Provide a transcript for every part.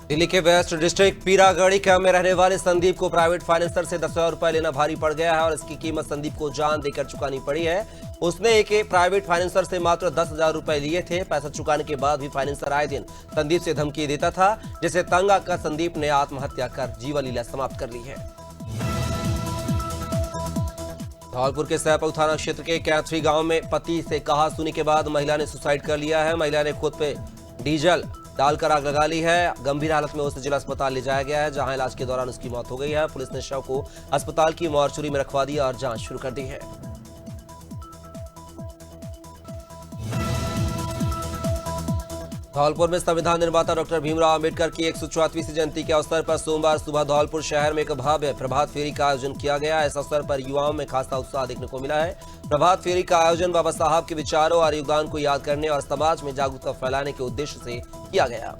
दिल्ली के waste district Peeragarhi camp में रहने वाले संदीप को प्राइवेट फाइनेंसर से 10,000 रुपए लेना भारी पड़ गया है और इसकी कीमत संदीप को जान देकर चुकानी पड़ी है। उसने एक प्राइवेट फाइनेंसर से मात्र 10,000 रुपए लिए थे। पैसा चुकाने के बाद भी फाइनेंसर आए दिन संदीप से धमकी देता था, जिसे तंग आकर संदीप ने आत्महत्या कर जीवन लीला समाप्त कर ली है। धौलपुर के सैपऊ थाना क्षेत्र के कैथरी गांव में पति से कहा सुनी के बाद महिला ने सुसाइड कर लिया है। महिला ने खुद पे डीजल डालकर आग लगा ली है। गंभीर हालत में उसे जिला अस्पताल ले जाया गया है, जहां इलाज के दौरान उसकी मौत हो गई है। पुलिस ने शव को अस्पताल की मॉर्चरी में रखवा दिया और जांच शुरू कर दी है। धौलपुर में संविधान निर्माता डॉक्टर भीमराव अंबेडकर की 134वीं जयंती के अवसर पर सोमवार सुबह धौलपुर शहर में एक भव्य प्रभात फेरी का आयोजन किया गया। इस अवसर पर युवाओं में खासा उत्साह देखने को मिला है। प्रभात फेरी का आयोजन बाबा साहब के विचारों और योगदान को याद करने और समाज में जागरूकता फैलाने के उद्देश्य से किया गया।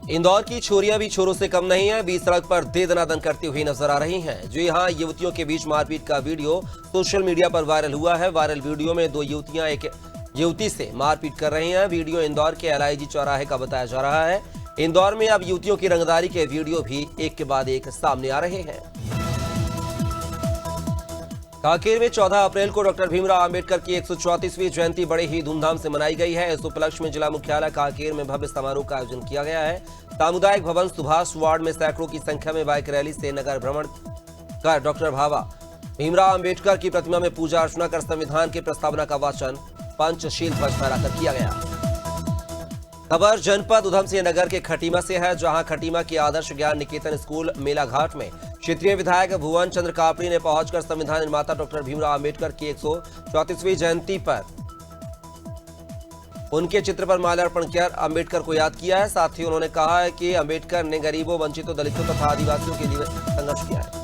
इंदौर की छोरियां भी छोरों से कम नहीं है। बीच सड़क पर दे दनादन करती हुई नजर आ रही हैं। जो यहां युवतियों के बीच मारपीट का वीडियो सोशल मीडिया पर वायरल हुआ है। वायरल वीडियो में दो युवतियां एक युवती से मारपीट कर रही हैं। वीडियो इंदौर के LIG चौराहे का बताया जा रहा है। इंदौर में अब युवतियों की रंगदारी के वीडियो भी एक के बाद एक सामने आ रहे हैं। कांकेर में 14 अप्रैल को डॉक्टर भीमराव अंबेडकर की 134वीं जयंती बड़े ही धूमधाम से मनाई गई है। इस उपलक्ष्य में जिला मुख्यालय कांकेर में भव्य समारोह का आयोजन किया गया है। सामुदायिक भवन सुभाष वार्ड में सैकड़ों की संख्या में बाइक रैली से नगर भ्रमण कर डॉक्टर भीमराव अंबेडकर की प्रतिमा में पूजा अर्चना कर संविधान की प्रस्तावना का वाचन पंचशील ध्वज फहराकर किया गया। खबर जनपद उधम सिंह नगर के खटीमा से है, जहां खटीमा की आदर्श ज्ञान निकेतन स्कूल मेला घाट में क्षेत्रीय विधायक भुवन चंद्र कापड़ी ने पहुंचकर संविधान निर्माता डॉक्टर भीमराव अंबेडकर की 134वीं जयंती पर उनके चित्र पर माल्यार्पण कर अंबेडकर को याद किया है। साथ ही उन्होंने कहा है कि अंबेडकर ने गरीबों, वंचितों, दलितों तथा आदिवासियों के लिए संघर्ष किया है।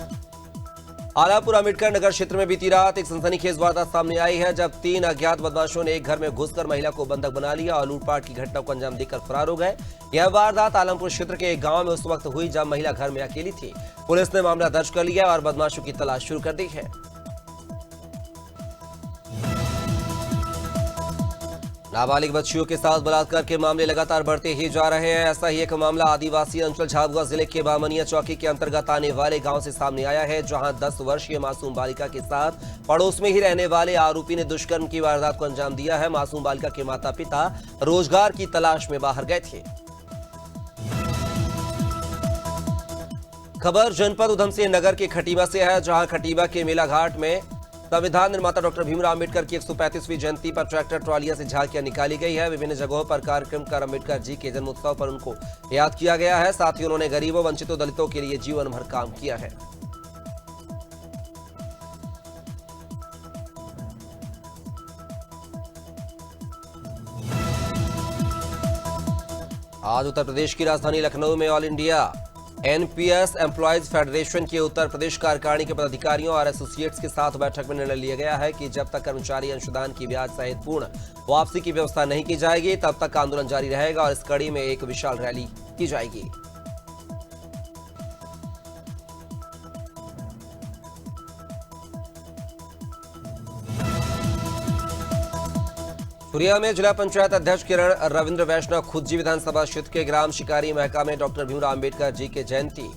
आलापुर अंबेडकर नगर क्षेत्र में बीती रात एक सनसनीखेज वारदात सामने आई है, जब 3 अज्ञात बदमाशों ने एक घर में घुसकर महिला को बंधक बना लिया और लूटपाट की घटना को अंजाम देकर फरार हो गए। यह वारदात आलमपुर क्षेत्र के एक गांव में उस वक्त हुई जब महिला घर में अकेली थी। पुलिस ने मामला दर्ज कर लिया और बदमाशों की तलाश शुरू कर दी है। नाबालिग बच्चियों के साथ बलात्कार के मामले लगातार बढ़ते ही जा रहे हैं। ऐसा ही एक मामला आदिवासी अंचल झाबुआ जिले के बामनिया चौकी के अंतर्गत आने वाले गांव से सामने आया है, जहां 10 वर्षीय मासूम बालिका के साथ पड़ोस में ही रहने वाले आरोपी ने दुष्कर्म की वारदात को अंजाम दिया है। मासूम बालिका के माता पिता रोजगार की तलाश में बाहर गए थे। खबर जनपद उधम सिंह नगर के खटीमा से है, जहां खटीमा के मेला घाट में संविधान निर्माता डॉक्टर भीमराव अंबेडकर की 135वीं जयंती पर ट्रैक्टर ट्रॉलियां से झांकियां निकाली गई है। विभिन्न जगहों पर कार्यक्रम कर अंबेडकर जी के जन्मोत्सव पर उनको याद किया गया है। साथ ही उन्होंने गरीबों, वंचितों, दलितों के लिए जीवन भर काम किया है। आज उत्तर प्रदेश की राजधानी लखनऊ में all India NPS employees federation के उत्तर प्रदेश कार्यकारिणी के पदाधिकारियों और एसोसिएट्स के साथ बैठक में निर्णय लिया गया है कि जब तक कर्मचारी अंशदान की ब्याज सहित पूर्ण वापसी की व्यवस्था नहीं की जाएगी, तब तक आंदोलन जारी रहेगा और इस कड़ी में एक विशाल रैली की जाएगी। सुरिया में जिला पंचायत अध्यक्ष किरण रविंद्र वैष्णव खुज्जी विधानसभा क्षेत्र के ग्राम शिकारी महका में डॉक्टर भीमराव अंबेडकर जी के जयंती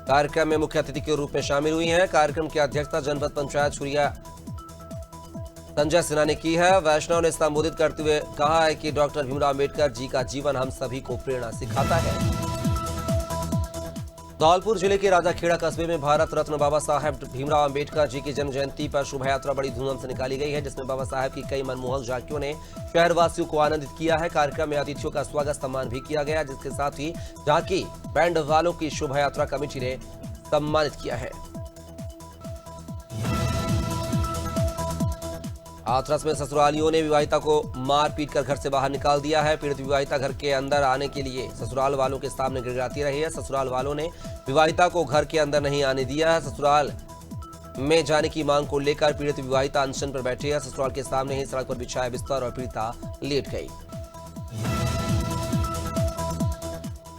कार्यक्रम में मुख्य अतिथि के रूप में शामिल हुई हैं। कार्यक्रम की अध्यक्षता जनपद पंचायत सुरिया संजय सिन्हा ने की है। वैष्णव ने संबोधित करते हुए कहा है कि डॉक्टर भीमराव अंबेडकर जी का जीवन हम सभी को प्रेरणा सिखाता है। धौलपुर जिले के राजाखेड़ा कस्बे में भारत रत्न बाबा साहेब भीमराव अंबेडकर जी की जन्म जयंती पर शोभा यात्रा बड़ी धूमधाम से निकाली गई है, जिसमें बाबा साहेब की कई मनमोहक झांकियों ने शहरवासियों को आनंदित किया है। कार्यक्रम में अतिथियों का स्वागत सम्मान भी किया गया, जिसके साथ ही झांकी बैंड वालों की शोभा यात्रा कमेटी ने सम्मानित किया है। हाथरस में ससुरालियों ने विवाहिता को मार पीट कर घर से बाहर निकाल दिया है। पीड़ित विवाहिता घर के अंदर आने के लिए ससुराल वालों के सामने गिड़गिड़ाती रही है। ससुराल वालों ने विवाहिता को घर के अंदर नहीं आने दिया है। ससुराल में जाने की मांग को लेकर पीड़ित विवाहिता अनशन पर बैठी है। ससुराल के सामने ही सड़क पर बिछाया बिस्तर और पीड़िता लेट गई।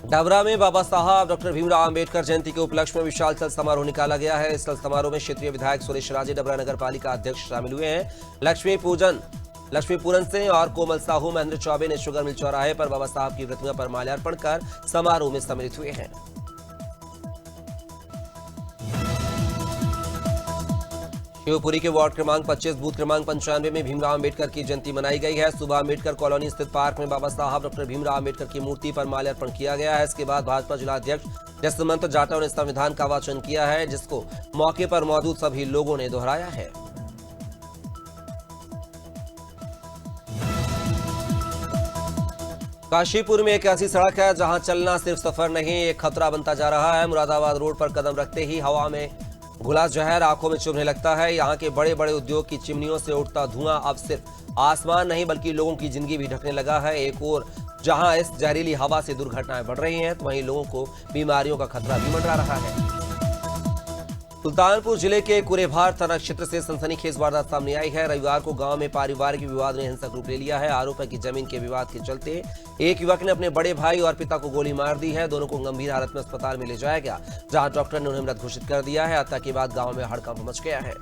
डबरा में बाबा साहब डॉक्टर भीमराव अंबेडकर जयंती के उपलक्ष्य में विशाल चल समारोह निकाला गया है। इस चल समारोह में क्षेत्रीय विधायक सुरेश राजे, डबरा नगर पालिका अध्यक्ष शामिल हुए हैं। लक्ष्मी पूजन लक्ष्मीपुरन सिंह और कोमल साहू, महेंद्र चौबे ने शुगर मिल चौराहे पर बाबा साहब की प्रतिमा पर माल्यार्पण कर समारोह में सम्मिलित हुए हैं। शिवपुरी के वार्ड क्रमांक 25 बूथ क्रमांक 95 में भीमराव अंबेडकर की जयंती मनाई गई है। सुबह अंबेडकर कॉलोनी स्थित पार्क में बाबा साहब डॉक्टर भीमराव अंबेडकर की मूर्ति पर माल्यार्पण किया गया है। इसके बाद भाजपा जिला अध्यक्ष जसवंत जाटव ने संविधान का वाचन किया है, जिसको मौके पर मौजूद सभी लोगों ने दोहराया है। काशीपुर में एक ऐसी सड़क है जहां चलना सिर्फ सफर नहीं, एक खतरा बनता जा रहा है। मुरादाबाद रोड पर कदम रखते ही हवा में घुला जहर आंखों में चुभने लगता है। यहाँ के बड़े बड़े उद्योग की चिमनियों से उठता धुआं अब सिर्फ आसमान नहीं बल्कि लोगों की जिंदगी भी ढकने लगा है। एक और जहां इस जहरीली हवा से दुर्घटनाएं बढ़ रही हैं, तो वहीं लोगों को बीमारियों का खतरा भी मंडरा रहा है। सुल्तानपुर जिले के कुरेभार थाना क्षेत्र से सनसनीखेज वारदात सामने आई है। रविवार को गांव में पारिवारिक विवाद ने हिंसक रूप ले लिया है। आरोप है कि जमीन के विवाद के चलते एक युवक ने अपने बड़े भाई और पिता को गोली मार दी है। दोनों को गंभीर हालत में अस्पताल में ले जाया गया, जहां डॉक्टर ने उन्हें मृत घोषित कर दिया है। हत्या के बाद गांव में हड़कंप मच गया है।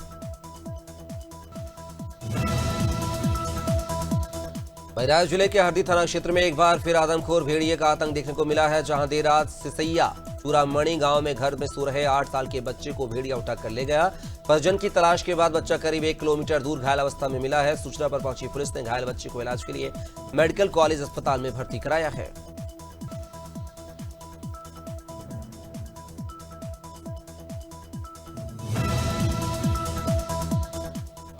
बहराइच जिले के हरदी थाना क्षेत्र में एक बार फिर आदमखोर भेड़िए का आतंक देखने को मिला है, जहां देर रात सिसैया चूरामणि गांव में घर में सो रहे 8 साल के बच्चे को भेड़िया उठा कर ले गया। परिजन की तलाश के बाद बच्चा करीब 1 किलोमीटर दूर घायल अवस्था में मिला है। सूचना पर पहुंची पुलिस ने घायल बच्चे को इलाज के लिए मेडिकल कॉलेज अस्पताल में भर्ती कराया है।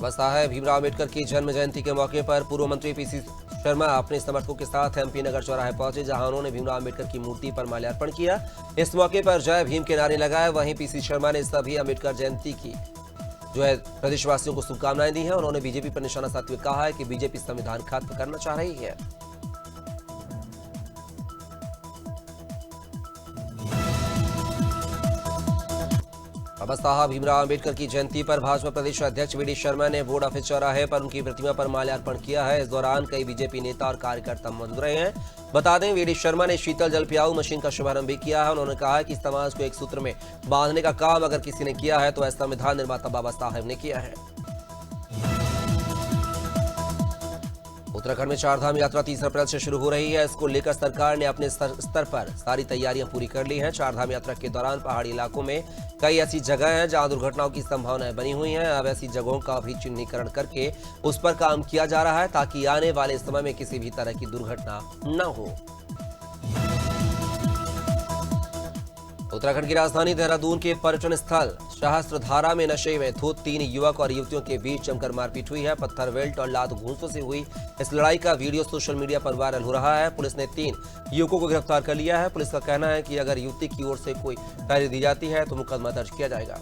बसा है भीमराव अंबेडकर की जन्म जयंती के मौके पर पूर्व मंत्री पीसी शर्मा अपने समर्थकों के साथ एमपी नगर चौराहे पहुंचे, जहां उन्होंने भीमराव अंबेडकर की मूर्ति पर माल्यार्पण किया। इस मौके पर जय भीम के नारे लगाए। वहीं पीसी शर्मा ने सभी अंबेडकर जयंती की प्रदेशवासियों को शुभकामनाएं दी हैं। उन्होंने बीजेपी पर निशाना साधते हुए कहा है कि बीजेपी संविधान खत्म करना चाह रही है। बाबा साहब भीमराव अंबेडकर की जयंती पर भाजपा प्रदेश अध्यक्ष वीडी शर्मा ने बोर्ड ऑफिस चौराहे पर उनकी प्रतिमा पर माल्यार्पण किया है। इस दौरान कई बीजेपी नेता और कार्यकर्ता मौजूद रहे हैं। बता दें, वीडी शर्मा ने शीतल जल पियाऊ मशीन का शुभारंभ भी किया है। उन्होंने कहा कि समाज को एक सूत्र में बांधने का काम अगर किसी ने किया है तो ऐसा संविधान निर्माता बाबा साहब ने किया है। उत्तराखंड में चारधाम यात्रा 30 अप्रैल से शुरू हो रही है। इसको लेकर सरकार ने अपने स्तर पर सारी तैयारियां पूरी कर ली हैं। चारधाम यात्रा के दौरान पहाड़ी इलाकों में कई ऐसी जगह हैं जहां दुर्घटनाओं की संभावनाएं बनी हुई हैं। अब ऐसी जगहों का भी चिन्हीकरण करके उस पर काम किया जा रहा है, ताकि आने वाले समय में किसी भी तरह की दुर्घटना न हो। उत्तराखंड की राजधानी देहरादून के पर्यटन स्थल सहस्त्रधारा में नशे में धुत 3 युवक और युवतियों के बीच जमकर मारपीट हुई है। पत्थर वेल्ट और लात घूंसों से हुई इस लड़ाई का वीडियो सोशल मीडिया पर वायरल हो रहा है। पुलिस ने 3 युवकों को गिरफ्तार कर लिया है। पुलिस का कहना है कि अगर युवती की ओर से कोई फरियाद दी जाती है तो मुकदमा दर्ज किया जाएगा।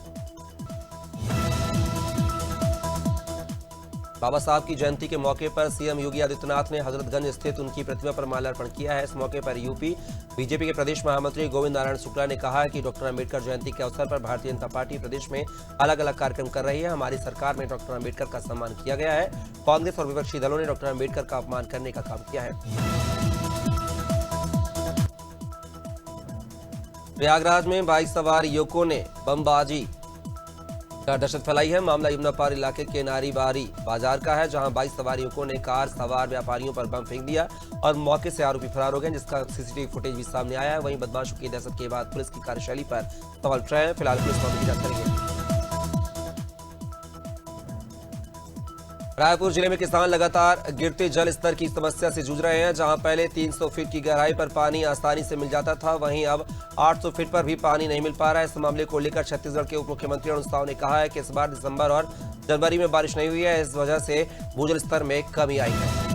बाबा साहब की जयंती के मौके पर सीएम योगी आदित्यनाथ ने हजरतगंज स्थित उनकी प्रतिमा पर माल्यार्पण किया है। इस मौके पर यूपी बीजेपी के प्रदेश महामंत्री गोविंद नारायण शुक्ला ने कहा है कि डॉक्टर अंबेडकर जयंती के अवसर पर भारतीय जनता पार्टी प्रदेश में अलग अलग कार्यक्रम कर रही है। हमारी सरकार में डॉक्टर अंबेडकर का सम्मान किया गया है। कांग्रेस और विपक्षी दलों ने डॉक्टर अंबेडकर का अपमान करने का काम किया है। प्रयागराज में बाइक सवार युवकों ने बमबाजी का दहशत फैलाई है। मामला यमुना पार इलाके के नारीबारी बाजार का है, जहां 22 सवार युवकों ने कार सवार व्यापारियों पर बम फेंक दिया और मौके से आरोपी फरार हो गए, जिसका सीसीटीवी फुटेज भी सामने आया है। वहीं बदमाशों की दहशत के बाद पुलिस की कार्यशैली पर सवाल उठ रहे हैं। फिलहाल पुलिस मामले की जांच करेगी। रायपुर जिले में किसान लगातार गिरते जल स्तर की समस्या से जूझ रहे हैं। जहां पहले 300 फीट की गहराई पर पानी आसानी से मिल जाता था, वहीं अब 800 फीट पर भी पानी नहीं मिल पा रहा है। इस मामले को लेकर छत्तीसगढ़ के उप मुख्यमंत्री अरुण साव ने कहा है कि इस बार दिसंबर और जनवरी में बारिश नहीं हुई है, इस वजह से भूजल स्तर में कमी आई है।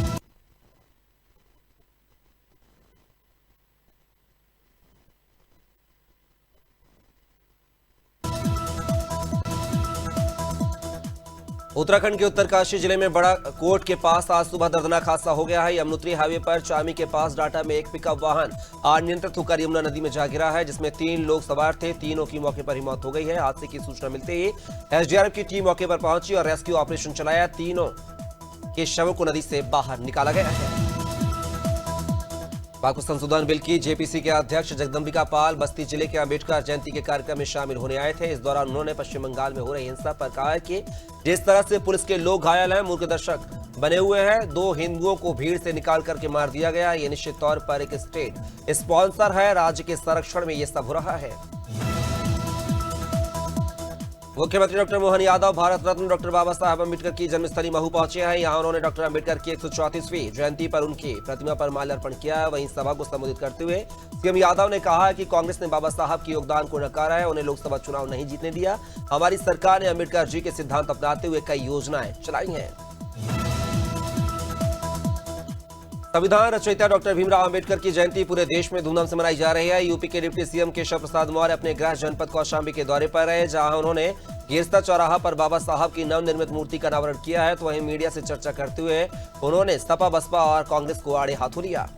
उत्तराखंड के उत्तरकाशी जिले में बड़ा कोट के पास आज सुबह दर्दनाक हादसा हो गया है। यमुनोत्री हाईवे पर चामी के पास डाटा में एक पिकअप वाहन अनियंत्रित होकर यमुना नदी में जा गिरा है, जिसमें 3 लोग सवार थे। तीनों की मौके पर ही मौत हो गई है। हादसे की सूचना मिलते ही एसडीआरएफ की टीम मौके पर पहुंची और रेस्क्यू ऑपरेशन चलाया। तीनों के शवों को नदी से बाहर निकाला गया है। पाक संशोधन बिल की जेपीसी के अध्यक्ष जगदम्बिका पाल बस्ती जिले के अंबेडकर जयंती के कार्यक्रम में शामिल होने आए थे। इस दौरान उन्होंने पश्चिम बंगाल में हो रही हिंसा पर कहा है कि जिस तरह से पुलिस के लोग घायल हैं, मूर्ख दर्शक बने हुए हैं। 2 हिंदुओं को भीड़ से निकाल करके मार दिया गया। ये निश्चित तौर पर एक स्टेट स्पॉन्सर है। राज्य के संरक्षण में ये सब हो रहा है। मुख्यमंत्री डॉक्टर मोहन यादव भारत रत्न डॉक्टर बाबा साहब अम्बेडकर की जन्मस्थली महू पहुंचे हैं। यहां उन्होंने डॉक्टर अम्बेडकर की 134वीं जयंती पर उनकी प्रतिमा पर माल्यार्पण किया है। वहीं सभा को संबोधित करते हुए सीएम यादव ने कहा है कि कांग्रेस ने बाबा साहब के योगदान को नकारा है, उन्हें लोकसभा चुनाव नहीं जीतने दिया। हमारी सरकार ने अम्बेडकर जी के सिद्धांत अपनाते हुए कई योजनाएं चलाई हैं। संविधान रचयिता डॉक्टर भीमराव अंबेडकर की जयंती पूरे देश में धूमधाम से मनाई जा रही है। यूपी के डिप्टी सीएम केशव प्रसाद मौर्य अपने गृह जनपद कौशांबी के दौरे पर रहे, जहां उन्होंने गिरस्ता चौराहा पर बाबा साहब की नवनिर्मित मूर्ति का अनावरण किया है। तो वहीं मीडिया से चर्चा करते हुए उन्होंने सपा बसपा और कांग्रेस को आड़े हाथों लिया।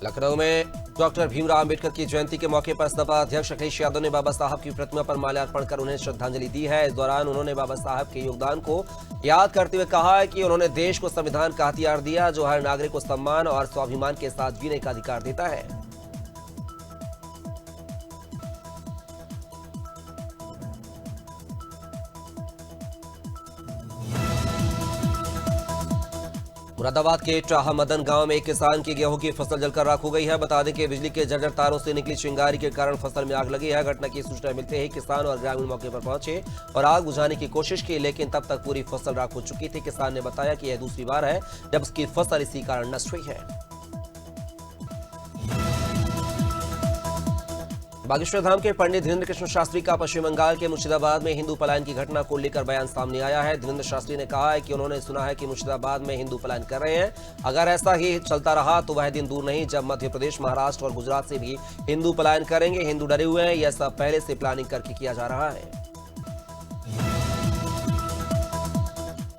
लखनऊ में डॉक्टर भीमराव अंबेडकर की जयंती के मौके पर सपा अध्यक्ष अखिलेश यादव ने बाबा साहब की प्रतिमा पर माल्यार्पण कर उन्हें श्रद्धांजलि दी है। इस दौरान उन्होंने बाबा साहब के योगदान को याद करते हुए कहा है कि उन्होंने देश को संविधान का हथियार दिया, जो हर नागरिक को सम्मान और स्वाभिमान के साथ जीने का अधिकार देता है। मुरादाबाद के चाह मदन गांव में एक किसान की गेहूं की फसल जलकर राख हो गई है। बता दें कि बिजली के जर्जर तारों से निकली चिंगारी के कारण फसल में आग लगी है। घटना की सूचना मिलते ही किसान और ग्रामीण मौके पर पहुंचे और आग बुझाने की कोशिश की, लेकिन तब तक पूरी फसल राख हो चुकी थी। किसान ने बताया कि यह दूसरी बार है जब उसकी फसल इसी कारण नष्ट हुई है। बागेश्वर धाम के पंडित धीरेन्द्र कृष्ण शास्त्री का पश्चिम बंगाल के मुर्शिदाबाद में हिंदू पलायन की घटना को लेकर बयान सामने आया है। धीरेन्द्र शास्त्री ने कहा है कि उन्होंने सुना है कि मुर्शिदाबाद में हिंदू पलायन कर रहे हैं। अगर ऐसा ही चलता रहा तो वह दिन दूर नहीं जब मध्य प्रदेश, महाराष्ट्र और गुजरात से भी हिंदू पलायन करेंगे। हिंदू डरे हुए हैं, यह सब पहले से प्लानिंग करके किया जा रहा है।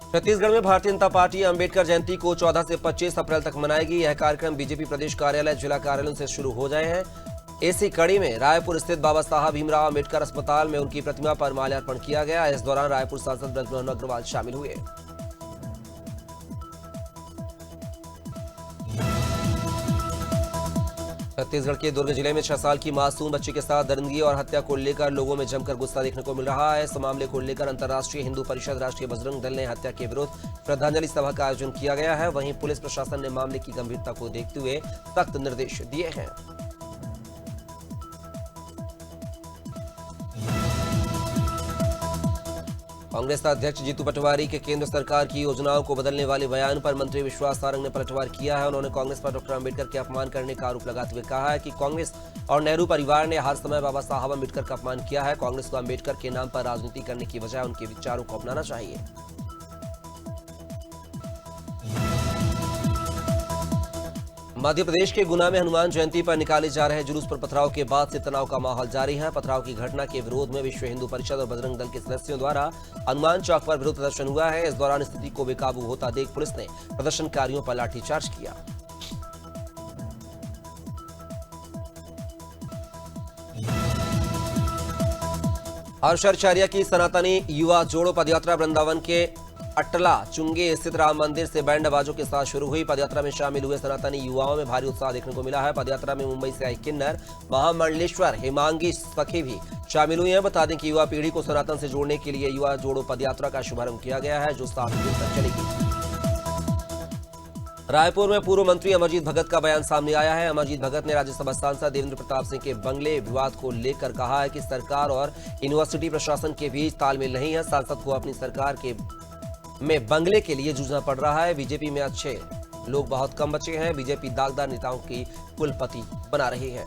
छत्तीसगढ़ में भारतीय जनता पार्टी अंबेडकर जयंती को 14 से 25 अप्रैल तक मनाएगी। यह कार्यक्रम बीजेपी प्रदेश कार्यालय, जिला कार्यालयों से शुरू हो जाए हैं। इसी कड़ी में रायपुर स्थित बाबा साहब भीमराव अंबेडकर अस्पताल में उनकी प्रतिमा पर माल्यार्पण किया गया। इस दौरान रायपुर सांसद ब्रजमोहन अग्रवाल शामिल हुए। छत्तीसगढ़ के दुर्ग जिले में 6 साल की मासूम बच्ची के साथ दरिंदगी और हत्या को लेकर लोगों में जमकर गुस्सा देखने को मिल रहा है। इस मामले को लेकर अंतर्राष्ट्रीय हिंदू परिषद, राष्ट्रीय बजरंग दल ने हत्या के विरुद्ध श्रद्धांजलि सभा का आयोजन किया गया है। वहीं पुलिस प्रशासन ने मामले की गंभीरता को देखते हुए सख्त निर्देश दिए हैं। कांग्रेस अध्यक्ष जीतू पटवारी के केंद्र सरकार की योजनाओं को बदलने वाले बयान पर मंत्री विश्वास सारंग ने पलटवार किया है। उन्होंने कांग्रेस पर डॉक्टर अंबेडकर के अपमान करने का आरोप लगाते हुए कहा है कि कांग्रेस और नेहरू परिवार ने हर समय बाबा साहब अंबेडकर का अपमान किया है। कांग्रेस को अंबेडकर के नाम पर राजनीति करने की बजाय उनके विचारों को अपनाना चाहिए। मध्य प्रदेश के गुना में हनुमान जयंती पर निकाले जा रहे जुलूस पर पथराव के बाद से तनाव का माहौल जारी है। पथराव की घटना के विरोध में विश्व हिंदू परिषद और बजरंग दल के सदस्यों द्वारा हनुमान चौक पर विरोध प्रदर्शन हुआ है। इस दौरान स्थिति को बेकाबू होता देख पुलिस ने प्रदर्शनकारियों पर लाठीचार्ज किया। हर्षाचार्य की सनातनी युवा जोड़ो पदयात्रा वृंदावन के अटला चुंगे स्थित राम मंदिर से बैंड बाजों के साथ शुरू हुई। पदयात्रा में शामिल हुए सनातनी युवाओं में भारी उत्साह देखने को मिला है। पदयात्रा में मुंबई से आई किन्नर महामंडलेश्वर हेमांगी सखी भी शामिल हुई हैं। बता दें कि युवा पीढ़ी को सनातन से जोड़ने के लिए युवा जोड़ो पदयात्रा का शुभारंभ किया गया है, जो 7 दिन तक चलेगी। रायपुर में पूर्व मंत्री अमरजीत भगत का बयान सामने आया है। अमरजीत भगत ने राज्यसभा सांसद देवेंद्र प्रताप सिंह के बंगले विवाद को लेकर कहा है कि सरकार और यूनिवर्सिटी प्रशासन के बीच तालमेल नहीं है। सांसद को अपनी सरकार में बंगले के लिए जूझना पड़ रहा है। बीजेपी में अच्छे लोग बहुत कम बचे हैं। बीजेपी दागदार नेताओं की कुलपति बना रही है।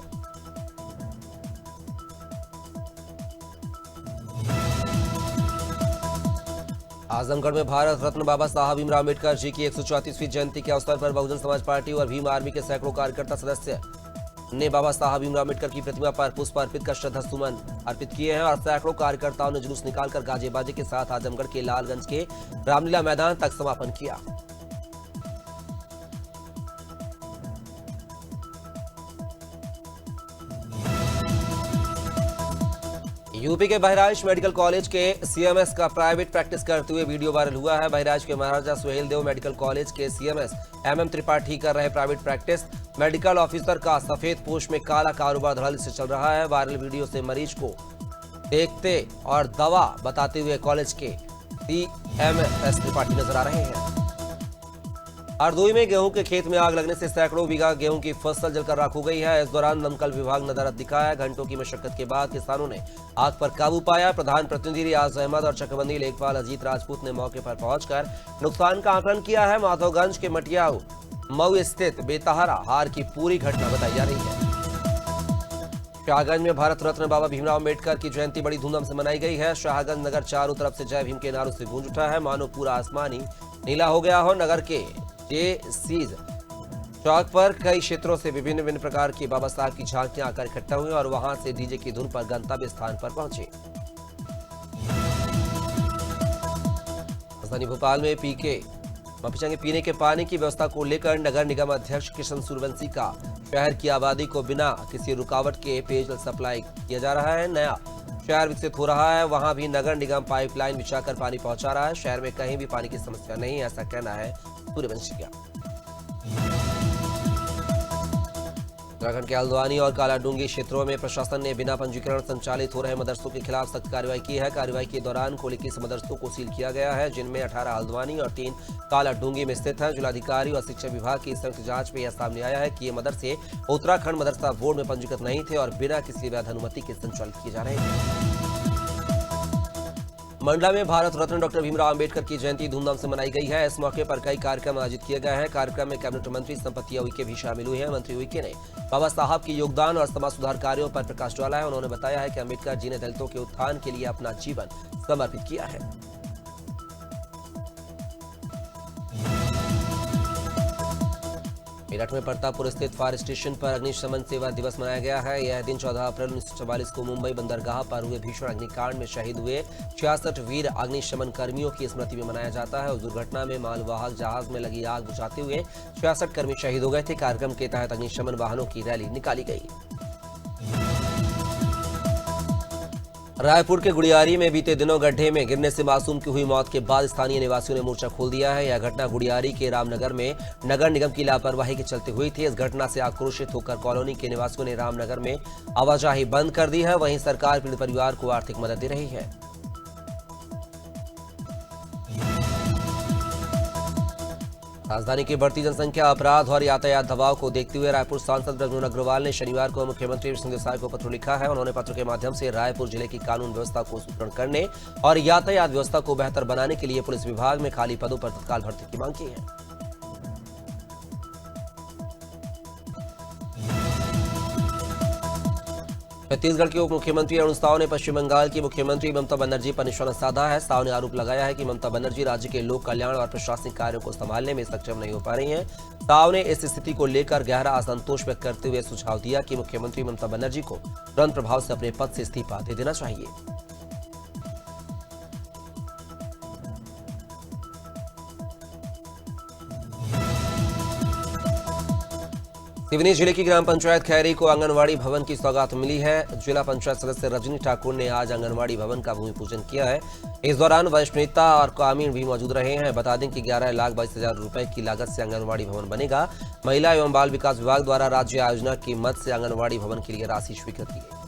आजमगढ़ में भारत रत्न बाबा साहब भीमराव अम्बेडकर जी की 134वीं जयंती के अवसर पर बहुजन समाज पार्टी और भीम आर्मी के सैकड़ों कार्यकर्ता सदस्य ने बाबा साहब भीमराव अम्बेडकर की प्रतिमा पर पुष्प अर्पित कर श्रद्धा सुमन अर्पित किए हैं और सैकड़ों कार्यकर्ताओं ने जुलूस निकालकर गाजे बाजे के साथ आजमगढ़ के लालगंज के रामलीला मैदान तक समापन किया। यूपी के बहराइच मेडिकल कॉलेज के सीएमएस का प्राइवेट प्रैक्टिस करते हुए वीडियो वायरल हुआ है। बहराइच के महाराजा सुहेल देव मेडिकल कॉलेज के सीएमएस एमएम त्रिपाठी कर रहे प्राइवेट प्रैक्टिस। मेडिकल ऑफिसर का सफेद पोश में काला कारोबार धड़ल्ले से चल रहा है। वायरल वीडियो से मरीज को देखते और दवा बताते हुए कॉलेज के सीएमएस त्रिपाठी नजर आ रहे हैं। हरदोई में गेहूं के खेत में आग लगने से सैकड़ों बीघा गेहूं की फसल जलकर राख हो गई है। इस दौरान दमकल विभाग ने दरद दिखाया। घंटों की मशक्कत के बाद किसानों ने आग पर काबू पाया। प्रधान प्रतिनिधि रियाज अहमद और चकबंदी लेखपाल अजीत राजपूत ने मौके पर पहुंचकर नुकसान का आकलन किया है। माधवगंज के मटियाऊ मऊ स्थित बेतहारा हार की पूरी घटना बताई जा रही है। शाहगंज में भारत रत्न बाबा भीमराव अम्बेडकर की जयंती बड़ी धूमधाम से मनाई गई है। शाहगंज नगर चारों तरफ से जय भीम के नारों से गूंज उठा है, मानो पूरा आसमान ही नीला हो गया हो। नगर के सीज चौक पर कई क्षेत्रों से विभिन्न प्रकार की बाबा साहब की झांकियां आकर इकट्ठा हुई और वहां से डीजे की धुन पर गंतव्य स्थान पर पहुंचे। राजधानी भोपाल में पीने के पानी की व्यवस्था को लेकर नगर निगम अध्यक्ष किशन सूर्यवंशी का शहर की आबादी को बिना किसी रुकावट के पेयजल सप्लाई किया जा रहा है। नया शहर विकसित हो रहा है, वहां भी नगर निगम पाइपलाइन बिछाकर पानी पहुंचा रहा है। शहर में कहीं भी पानी की समस्या नहीं, ऐसा कहना है सूर्यवंशी का। उत्तराखंड के हल्द्वानी और कालाडूंगी क्षेत्रों में प्रशासन ने बिना पंजीकरण संचालित हो रहे मदरसों के खिलाफ सख्त कार्रवाई की है। कार्रवाई के दौरान कुल 21 मदरसों को सील किया गया है, जिनमें 18 हल्द्वानी और 3 कालाडूंगी में स्थित है। जिलाधिकारी और शिक्षा विभाग की संयुक्त जांच में यह सामने आया है कि ये मदरसे उत्तराखंड मदरसा बोर्ड में पंजीकृत नहीं थे और बिना किसी वैध अनुमति के संचालित किए जा रहे थे। मंडला में भारत रत्न डॉक्टर भीमराव अम्बेडकर की जयंती धूमधाम से मनाई गई है। इस मौके पर कई कार्यक्रम आयोजित किए गए हैं। कार्यक्रम में कैबिनेट मंत्री संपत्ति उइके भी शामिल हुए हैं। मंत्री उइके ने बाबा साहब के योगदान और समाज सुधार कार्यों पर प्रकाश डाला है। उन्होंने बताया है कि अम्बेडकर जी ने दलितों के उत्थान के लिए अपना जीवन समर्पित किया है। मेरठ में प्रतापपुर स्थित फायर स्टेशन पर अग्निशमन सेवा दिवस मनाया गया है। यह दिन 14 अप्रैल 1944 को मुंबई बंदरगाह पर हुए भीषण अग्निकांड में शहीद हुए 66 वीर अग्निशमन कर्मियों की स्मृति में मनाया जाता है। उस दुर्घटना में मालवाहक जहाज में लगी आग बुझाते हुए 66 कर्मी शहीद हो गए थे। कार्यक्रम के तहत अग्निशमन वाहनों की रैली निकाली गई। रायपुर के गुड़ियारी में बीते दिनों गड्ढे में गिरने से मासूम की हुई मौत के बाद स्थानीय निवासियों ने मोर्चा खोल दिया है। यह घटना गुड़ियारी के रामनगर में नगर निगम की लापरवाही के चलते हुई थी। इस घटना से आक्रोशित होकर कॉलोनी के निवासियों ने रामनगर में आवाजाही बंद कर दी है। वहीं सरकार पीड़ित परिवार को आर्थिक मदद दे रही है। राजधानी की बढ़ती जनसंख्या, अपराध और यातायात दबाव को देखते हुए रायपुर सांसद ब्रजमोहन अग्रवाल ने शनिवार को मुख्यमंत्री विष्णुदेव साय को पत्र लिखा है। उन्होंने पत्र के माध्यम से रायपुर जिले की कानून व्यवस्था को सुदृढ़ करने और यातायात व्यवस्था को बेहतर बनाने के लिए पुलिस विभाग में खाली पदों पर तत्काल भर्ती की मांग की है। छत्तीसगढ़ के उप मुख्यमंत्री अरुण साव ने पश्चिम बंगाल की मुख्यमंत्री ममता बनर्जी पर निशाना साधा है। साव ने आरोप लगाया है कि ममता बनर्जी राज्य के लोक कल्याण और प्रशासनिक कार्यों को संभालने में सक्षम नहीं हो पा रही हैं। साव ने इस स्थिति को लेकर गहरा असंतोष व्यक्त करते हुए सुझाव दिया कि मुख्यमंत्री ममता बनर्जी को तुरंत प्रभाव से अपने पद से इस्तीफा दे देना चाहिए। सिवनी जिले की ग्राम पंचायत खैरी को आंगनवाड़ी भवन की सौगात मिली है। जिला पंचायत सदस्य रजनी ठाकुर ने आज आंगनवाड़ी भवन का भूमि पूजन किया है। इस दौरान वरिष्ठ नेता और ग्रामीण भी मौजूद रहे हैं। बता दें कि 11,22,000 रुपए की लागत से आंगनवाड़ी भवन बनेगा। महिला एवं बाल विकास विभाग द्वारा राज्य आयोजना की मद से आंगनवाड़ी भवन के लिए राशि स्वीकृत की गई।